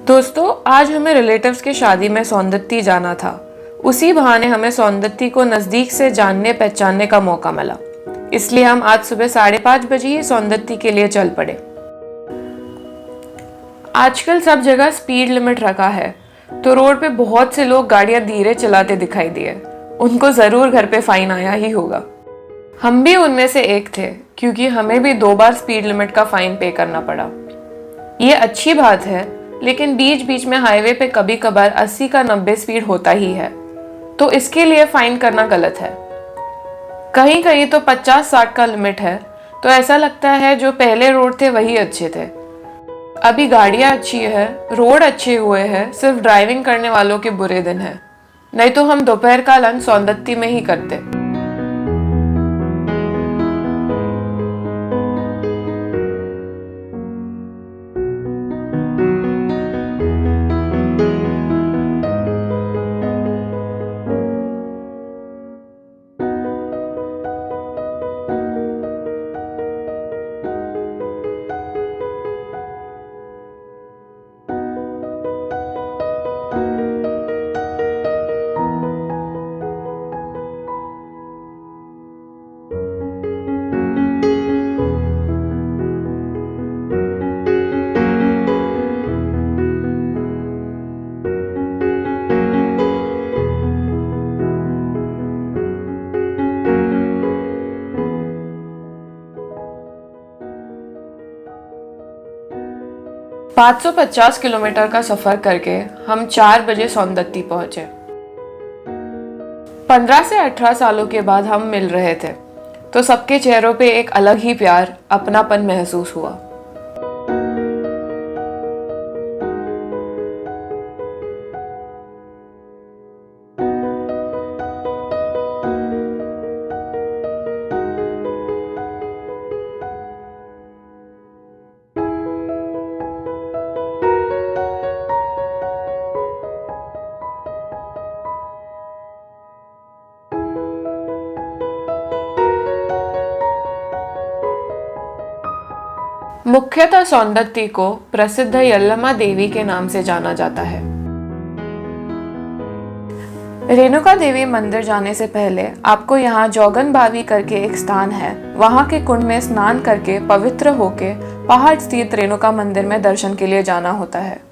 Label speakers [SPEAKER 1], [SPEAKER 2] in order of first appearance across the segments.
[SPEAKER 1] दोस्तों, आज हमें रिलेटिव्स की शादी में सौंदत्ती जाना था। उसी बहाने हमें सौंदत्ती को नज़दीक से जानने पहचानने का मौका मिला, इसलिए हम आज सुबह 5:30 बजे ही सौंदत्ती के लिए चल पड़े। आजकल सब जगह स्पीड लिमिट रखा है, तो रोड पे बहुत से लोग गाड़ियां धीरे चलाते दिखाई दिए। उनको जरूर घर पे फाइन आया ही होगा। हम भी उनमें से एक थे, क्योंकि हमें भी 2 बार स्पीड लिमिट का फाइन पे करना पड़ा। ये अच्छी बात है, लेकिन बीच बीच में हाईवे पे कभी कभार 80 का 90 स्पीड होता ही है, तो इसके लिए फाइन करना गलत है। कहीं कहीं तो 50-60 का लिमिट है, तो ऐसा लगता है जो पहले रोड थे वही अच्छे थे। अभी गाड़ियां अच्छी है, रोड अच्छे हुए हैं, सिर्फ ड्राइविंग करने वालों के बुरे दिन हैं। नहीं तो हम दोपहर का लंच सौंदत्ती में ही करते। पाँच 550 किलोमीटर का सफर करके हम 4 बजे सौंदत्ती पहुंचे। 15 से 18 सालों के बाद हम मिल रहे थे, तो सबके चेहरों पे एक अलग ही प्यार, अपनापन महसूस हुआ। मुख्यतः सौंदत्ती को प्रसिद्ध यल्लम्मा देवी के नाम से जाना जाता है। रेणुका देवी मंदिर जाने से पहले आपको यहाँ जोगन बावी करके एक स्थान है, वहाँ के कुंड में स्नान करके पवित्र होके पहाड़ स्थित रेणुका मंदिर में दर्शन के लिए जाना होता है।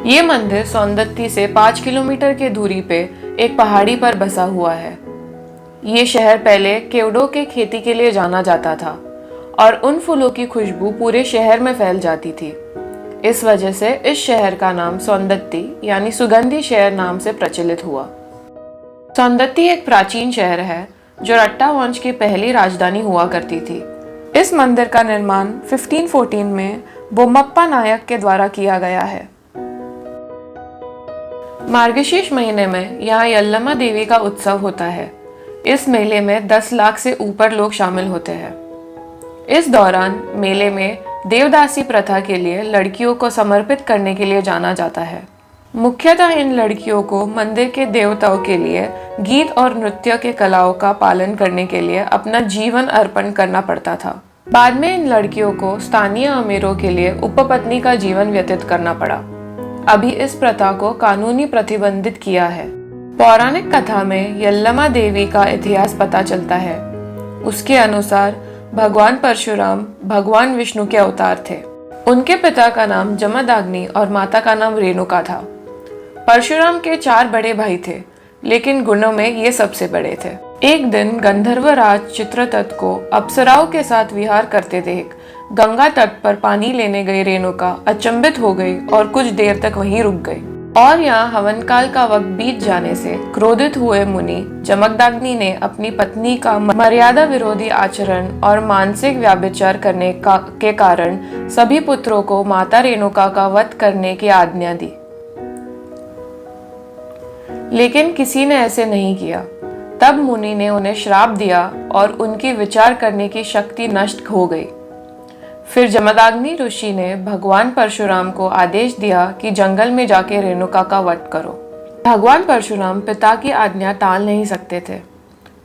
[SPEAKER 1] ये मंदिर सौंदत्ती से 5 किलोमीटर की दूरी पे एक पहाड़ी पर बसा हुआ है। ये शहर पहले केवड़ों के खेती के लिए जाना जाता था और उन फूलों की खुशबू पूरे शहर में फैल जाती थी। इस वजह से इस शहर का नाम सौंदत्ती यानी सुगंधी शहर नाम से प्रचलित हुआ। सौंदत्ती एक प्राचीन शहर है जो रट्टा वंश की पहली राजधानी हुआ करती थी। इस मंदिर का निर्माण 1514 में बोम्मप्पा नायक के द्वारा किया गया है। मार्गशीर्ष महीने में यहाँ यल्लम्मा देवी का उत्सव होता है। इस मेले में 10 लाख से ऊपर लोग शामिल होते हैं। इस दौरान मेले में देवदासी प्रथा के लिए लड़कियों को समर्पित करने के लिए जाना जाता है। मुख्यतः इन लड़कियों को मंदिर के देवताओं के लिए गीत और नृत्य के कलाओं का पालन करने के लिए अपना जीवन अर्पण करना पड़ता था। बाद में इन लड़कियों को स्थानीय अमीरों के लिए उपपत्नी का जीवन व्यतीत करना पड़ा। अभी इस प्रथा को कानूनी प्रतिबंधित किया है। पौराणिक कथा में यल्लम्मा देवी का इतिहास पता चलता है। उसके अनुसार भगवान परशुराम भगवान विष्णु के अवतार थे। उनके पिता का नाम जमदग्नि और माता का नाम रेणुका था। परशुराम के 4 बड़े भाई थे, लेकिन गुणों में ये सबसे बड़े थे। एक दिन गंधर्वराज चित्ररथ को अप्सराओं के साथ विहार करते देख गंगा तट पर पानी लेने गई रेणुका अचंभित हो गई और कुछ देर तक वहीं रुक गई। और यहाँ हवन काल का वक्त बीत जाने से क्रोधित हुए मुनि जमदग्नि ने अपनी पत्नी का मर्यादा विरोधी आचरण और मानसिक व्यभिचार करने के कारण सभी पुत्रों को माता रेणुका का वध करने की आज्ञा दी। लेकिन किसी ने ऐसे नहीं किया। तब मुनि ने उन्हें श्राप दिया और उनकी विचार करने की शक्ति नष्ट हो गई। फिर जमदग्नि ऋषि ने भगवान परशुराम को आदेश दिया कि जंगल में जाके रेणुका का वध करो। भगवान परशुराम पिता की आज्ञा टाल नहीं सकते थे।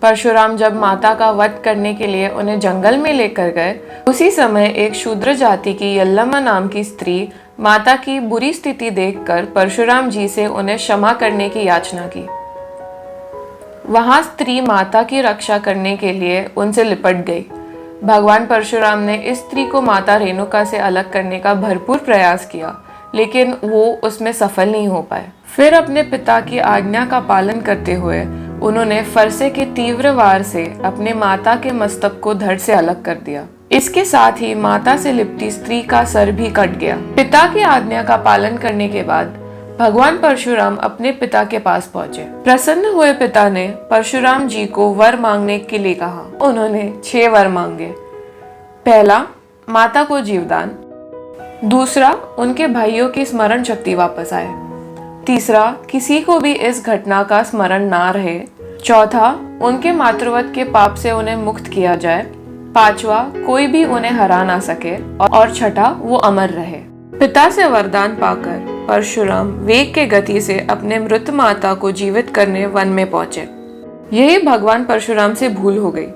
[SPEAKER 1] परशुराम जब माता का वध करने के लिए उन्हें जंगल में लेकर गए, उसी समय एक शूद्र जाति की यल्लमा नाम की स्त्री माता की बुरी स्थिति देखकर परशुराम जी से उन्हें क्षमा करने की याचना की। वहां स्त्री माता की रक्षा करने के लिए उनसे लिपट गई। भगवान परशुराम ने इस स्त्री को माता रेणुका से अलग करने का भरपूर प्रयास किया, लेकिन वो उसमें सफल नहीं हो पाए। फिर अपने पिता की आज्ञा का पालन करते हुए उन्होंने फरसे के तीव्र वार से अपने माता के मस्तक को धड़ से अलग कर दिया। इसके साथ ही माता से लिपटी स्त्री का सर भी कट गया। पिता की आज्ञा का पालन करने के बाद भगवान परशुराम अपने पिता के पास पहुंचे। प्रसन्न हुए पिता ने परशुराम जी को वर मांगने के लिए कहा। उन्होंने 6 वर मांगे। पहला, माता को जीवदान। दूसरा, उनके भाइयों की स्मरण शक्ति वापस आए। तीसरा, किसी को भी इस घटना का स्मरण ना रहे। चौथा, उनके मातृवत के पाप से उन्हें मुक्त किया जाए। पांचवा, कोई भी उन्हें हरा ना सके। और छठा, वो अमर रहे। पिता से वरदान पाकर परशुराम वेग के गति से अपने मृत माता को जीवित करने वन में पहुंचे। यही भगवान परशुराम से भूल हो गई।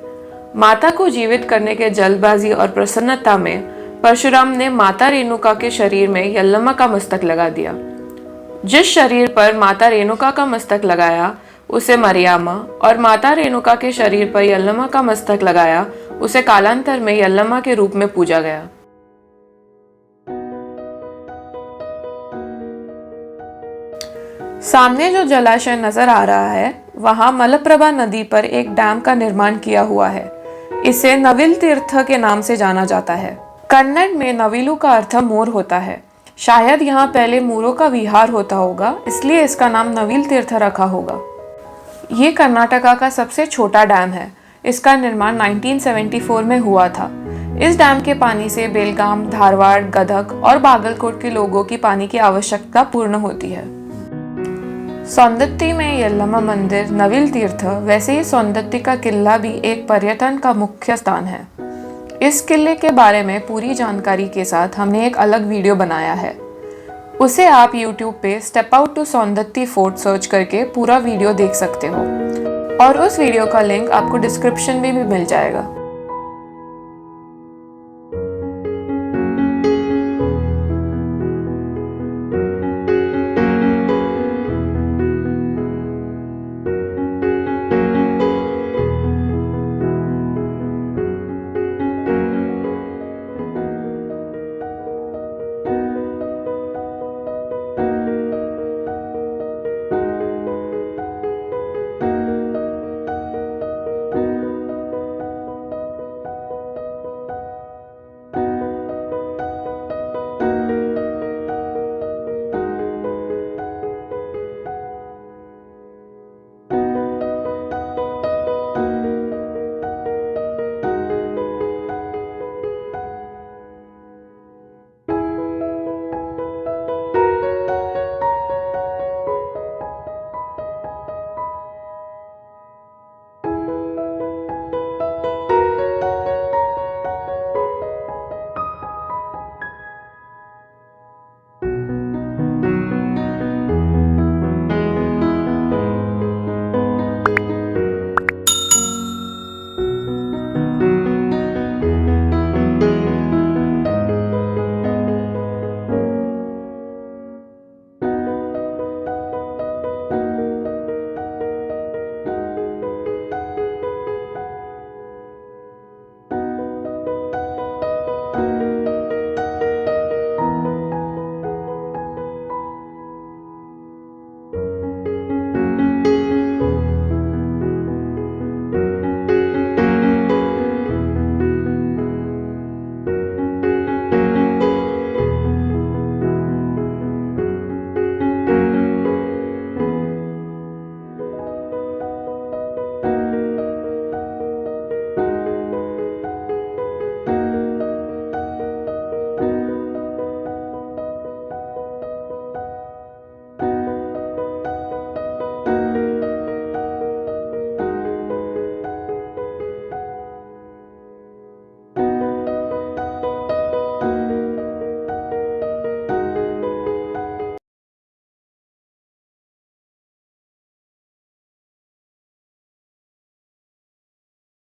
[SPEAKER 1] माता को जीवित करने के जल्दबाजी और प्रसन्नता में परशुराम ने माता रेणुका के शरीर में यल्लमा का मस्तक लगा दिया। जिस शरीर पर माता रेणुका का मस्तक लगाया उसे मरियामा, और माता रेणुका के शरीर पर यल्लमा का मस्तक लगाया उसे कालांतर में यल्लमा के रूप में पूजा गया। सामने जो जलाशय नजर आ रहा है वहां मलप्रभा नदी पर एक डैम का निर्माण किया हुआ है। इसे नविल तीर्थ के नाम से जाना जाता है। कन्नड़ में नविलु का अर्थ मोर होता है। शायद यहाँ पहले मोरों का विहार होता होगा, इसलिए इसका नाम नविल तीर्थ रखा होगा। ये कर्नाटका का सबसे छोटा डैम है। इसका निर्माण 1974 में हुआ था। इस डैम के पानी से बेलगाम, धारवाड़, गदग और बागलकोट के लोगों की पानी की आवश्यकता पूर्ण होती है। सौंदत्ती में यल्लमा मंदिर, नविल तीर्थ, वैसे ही सौंदत्ती का किला भी एक पर्यटन का मुख्य स्थान है। इस किले के बारे में पूरी जानकारी के साथ हमने एक अलग वीडियो बनाया है। उसे आप YouTube पे step out to Saundatti fort search करके पूरा वीडियो देख सकते हो, और उस वीडियो का लिंक आपको डिस्क्रिप्शन में भी मिल जाएगा।